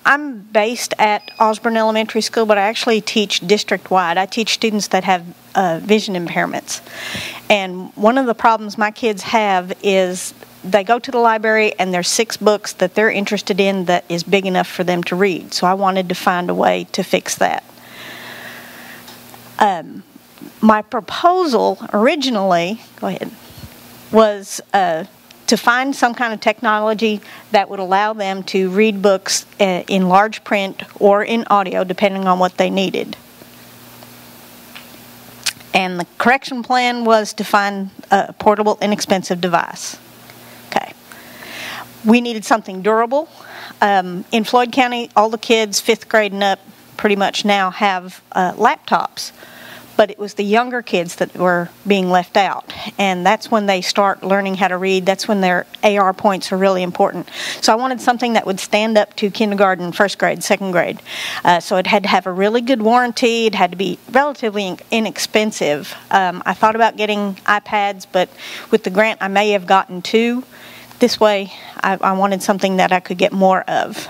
I'm based at Osborne Elementary School, but I actually teach district-wide. I teach students that have vision impairments. And one of the problems my kids have is they go to the library and there's 6 books that they're interested in that is big enough for them to read. So I wanted to find a way to fix that. My proposal originally, was to find some kind of technology that would allow them to read books in large print or in audio, depending on what they needed. And the correction plan was to find a portable, inexpensive device. Okay. We needed something durable. In Floyd County, all the kids, 5th grade and up, pretty much now have laptops. But it was the younger kids that were being left out. And that's when they start learning how to read. That's when their AR points are really important. So I wanted something that would stand up to kindergarten, 1st grade, 2nd grade. So it had to have a really good warranty. It had to be relatively inexpensive. I thought about getting iPads, but with the grant I may have gotten 2. This way I wanted something that I could get more of.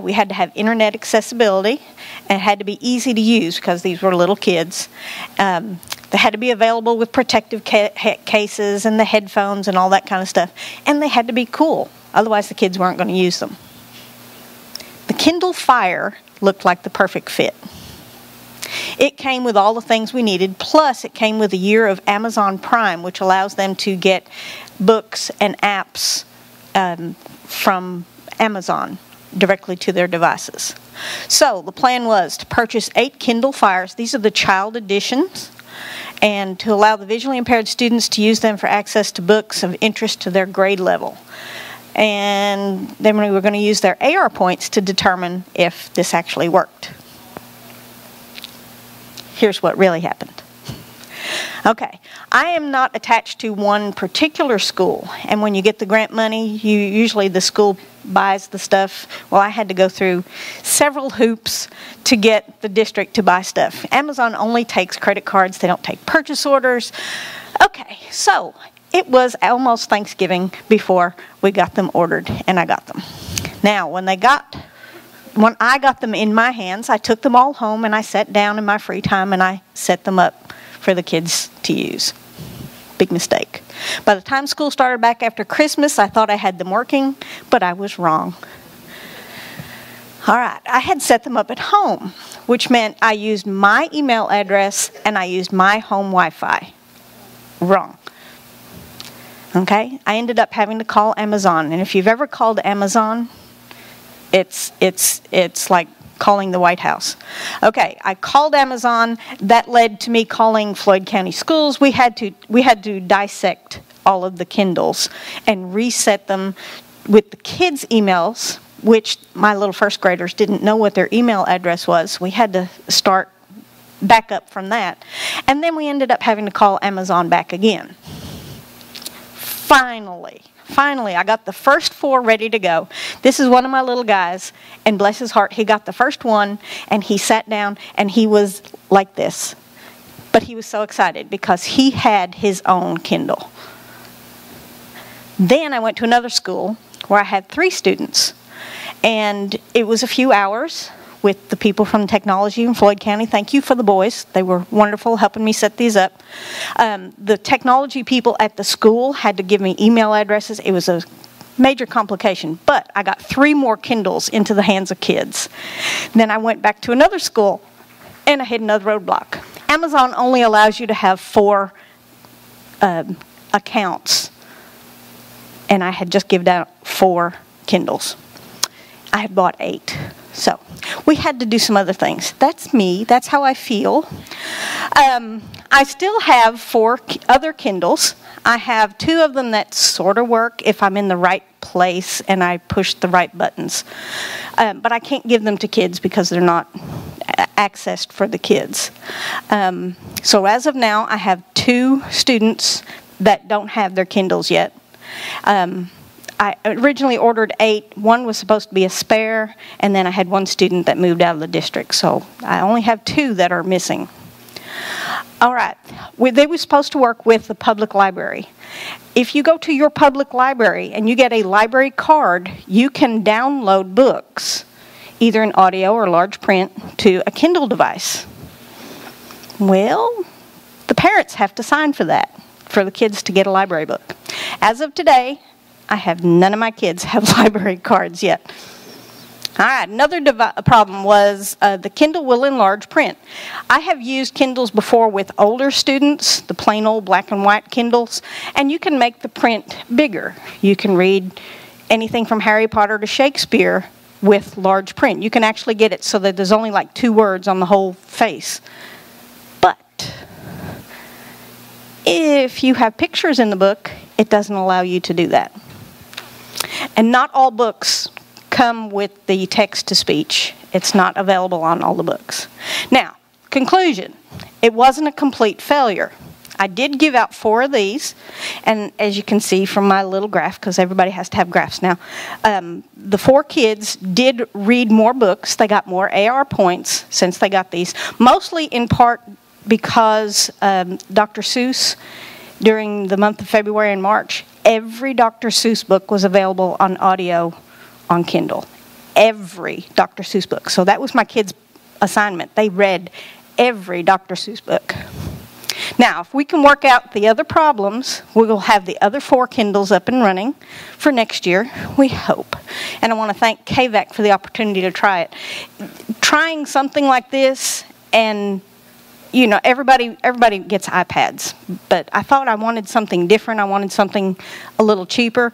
We had to have internet accessibility, and it had to be easy to use because these were little kids. They had to be available with protective cases and the headphones and all that kind of stuff. And they had to be cool, otherwise the kids weren't going to use them. The Kindle Fire looked like the perfect fit. It came with all the things we needed, plus it came with a year of Amazon Prime, which allows them to get books and apps from Amazon directly to their devices. So the plan was to purchase 8 Kindle Fires. These are the child editions, and to allow the visually impaired students to use them for access to books of interest to their grade level. And then we were going to use their AR points to determine if this actually worked. Here's what really happened. Okay, I am not attached to one particular school, and when you get the grant money, usually the school buys the stuff. Well, I had to go through several hoops to get the district to buy stuff. Amazon only takes credit cards, they don't take purchase orders. Okay, so it was almost Thanksgiving before we got them ordered, and I got them. Now, when I got them in my hands, I took them all home and I sat down in my free time and I set them up for the kids to use. Big mistake. By the time school started back after Christmas, I thought I had them working, but I was wrong. All right, I had set them up at home, which meant I used my email address and I used my home Wi-Fi. Wrong. Okay, I ended up having to call Amazon, and if you've ever called Amazon, it's like calling the White House. Okay, I called Amazon. That led to me calling Floyd County Schools. We had to dissect all of the Kindles and reset them with the kids' emails, which my little 1st graders didn't know what their email address was. We had to start back up from that. And then we ended up having to call Amazon back again. Finally, I got the first 4 ready to go. This is one of my little guys, and bless his heart, he got the first one, and he sat down, and he was like this. But he was so excited because he had his own Kindle. Then I went to another school where I had 3 students, and it was a few hours with the people from technology in Floyd County. Thank you for the boys. They were wonderful helping me set these up. The technology people at the school had to give me email addresses. It was a major complication, but I got 3 more Kindles into the hands of kids. Then I went back to another school, and I hit another roadblock. Amazon only allows you to have 4 accounts, and I had just given out 4 Kindles. I had bought 8. So we had to do some other things. That's me. That's how I feel. I still have 4 other Kindles. I have 2 of them that sort of work if I'm in the right place and I push the right buttons. But I can't give them to kids because they're not accessed for the kids. So as of now, I have 2 students that don't have their Kindles yet. I originally ordered 8. 1 was supposed to be a spare, and then I had 1 student that moved out of the district. So I only have 2 that are missing. All right. They were supposed to work with the public library. If you go to your public library and you get a library card, you can download books either in audio or large print, to a Kindle device? Well, the parents have to sign for that, for the kids to get a library book. As of today, I have none of my kids have library cards yet. All right, another problem was the Kindle will enlarge print. I have used Kindles before with older students, the plain old black and white Kindles, and you can make the print bigger. You can read anything from Harry Potter to Shakespeare with large print. You can actually get it so that there's only like 2 words on the whole face. But if you have pictures in the book, it doesn't allow you to do that. And not all books come with the text-to-speech. It's not available on all the books. Now, conclusion. It wasn't a complete failure. I did give out 4 of these, and as you can see from my little graph, because everybody has to have graphs now, the 4 kids did read more books. They got more AR points since they got these, mostly in part because Dr. Seuss, during the month of February and March, every Dr. Seuss book was available on audio on Kindle. Every Dr. Seuss book. So that was my kids' assignment. They read every Dr. Seuss book. Now, if we can work out the other problems, we will have the other 4 Kindles up and running for next year, we hope. And I want to thank KVAC for the opportunity to try it. Trying something like this, and you know, everybody gets iPads, but I thought I wanted something different. I wanted something a little cheaper.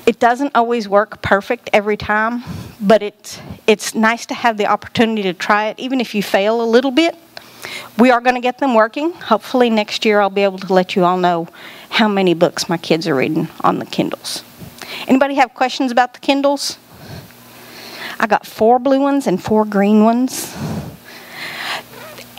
It doesn't always work perfect every time, but it's nice to have the opportunity to try it, even if you fail a little bit. We are going to get them working. Hopefully next year I'll be able to let you all know how many books my kids are reading on the Kindles. Anybody have questions about the Kindles? I got 4 blue ones and 4 green ones.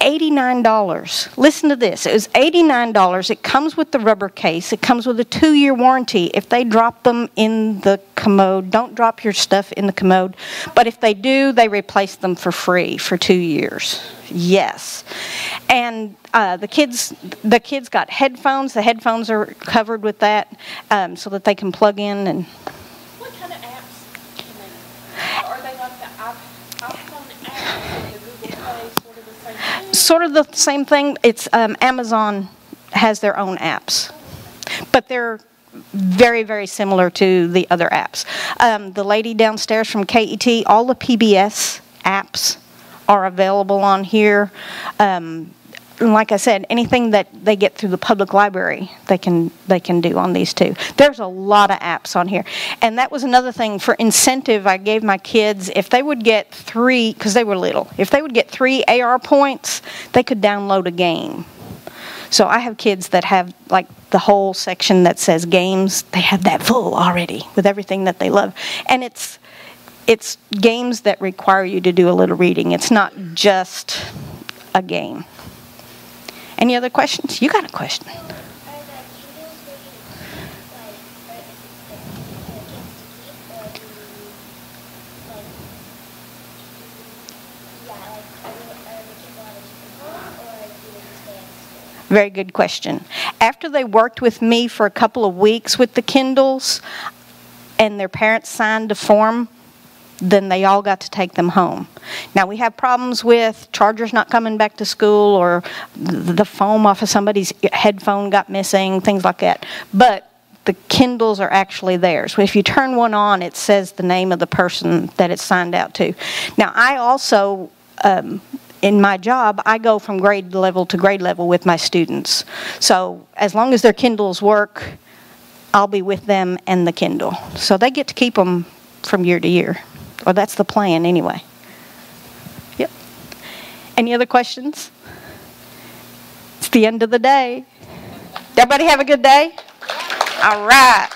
$89. Listen to this. It was $89. It comes with the rubber case. It comes with a 2-year warranty. If they drop them in the commode, don't drop your stuff in the commode. But if they do, they replace them for free for 2 years. Yes. And the kids got headphones. The headphones are covered with that so that they can plug in. And what kind of apps can they? Are they like the iPhone apps or the Google Play, sort of the same thing? Sort of the same thing. It's Amazon has their own apps, but they're very, very similar to the other apps. The lady downstairs from KET, all the PBS apps are available on here. Like I said, anything that they get through the public library, they can do on these too. There's a lot of apps on here. And that was another thing for incentive I gave my kids. If they would get 3, because they were little, if they would get 3 AR points, they could download a game. So I have kids that have like the whole section that says games. They have that full already with everything that they love. And it's games that require you to do a little reading. It's not just a game. Any other questions? You got a question. Very good question. After they worked with me for a couple of weeks with the Kindles and their parents signed a form, then they all got to take them home. Now, we have problems with chargers not coming back to school, or the foam off of somebody's headphone got missing, things like that. But the Kindles are actually theirs. If you turn one on, it says the name of the person that it's signed out to. Now, I also, in my job, I go from grade level to grade level with my students. So as long as their Kindles work, I'll be with them and the Kindle. So they get to keep them from year to year. Or that's the plan anyway. Yep. Any other questions? It's the end of the day. Everybody have a good day? All right.